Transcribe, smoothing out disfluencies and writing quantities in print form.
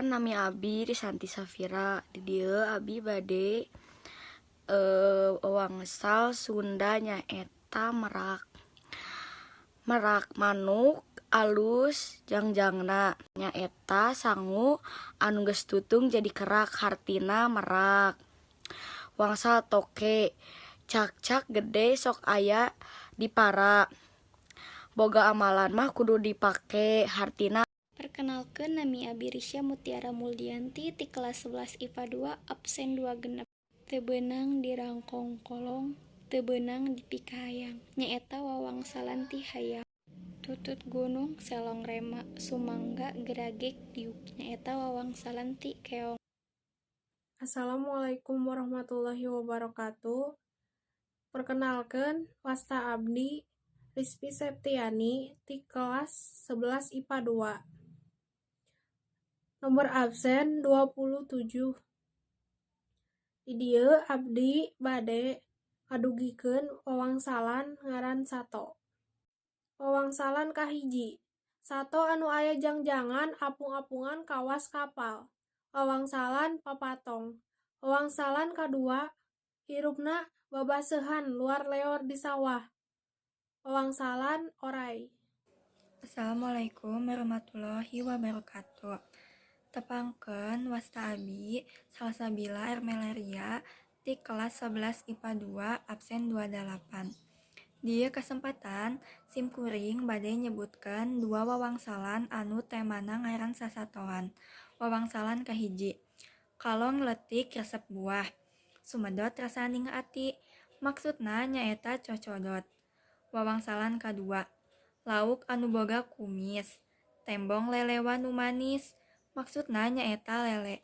Perkenalkan nami Abi Risanti Safira. Di dieu Abi bade wangsal Sunda nyaeta merak. Merak manuk alus jangjangna nyaeta sangu anu geus tutung jadi kerak hartina merak. Wangsal toke cak-cak gede sok aya di para. Boga amalan mah kudu dipake hartina. Perkenalkeun nami Abi Risya Mutiara Muldianti ti kelas 11 IPA 2 absen 2 genep. Teu beunang di rangkong kolong, teu beunang di pikahayang. Nyaeta wawangsalan ti hayam. Tutut gunung selong rema, sumangga geragek diuk. Nyaeta wawangsalan ti keong. Assalamualaikum warahmatullahi wabarakatuh. Perkenalkan, wasta abdi Rizky Septiani di kelas 11 IPA 2. Nomor absen 27. Di dieu abdi bade ngadugikeun wawangsalan ngaran sato. Wawangsalan kahiji. Sato anu aya jangjangan apung-apungan kawas kapal. Wawangsalan papatong. Wawangsalan kadua, hirupna babaseuhan luar leor di sawah. Wawangsalan oray. Assalamualaikum warahmatullahi wabarakatuh. Tepangkeun wasta abi Salsabila Ermeleria di kelas 11 IPA 2 absen 28. Di kesempatan simkuring bade nyebutkeun dua wawangsalan anu temana ngaran sasatoan. Wawangsalan kahiji. Kalong leutik resep buah. Sumedot rasa ning ati. Maksudna nyaeta cocodot. Wawangsalan kadua. Lauk anu boga kumis. Tembong lelewa nu manis. Maksudna nyaeta lele.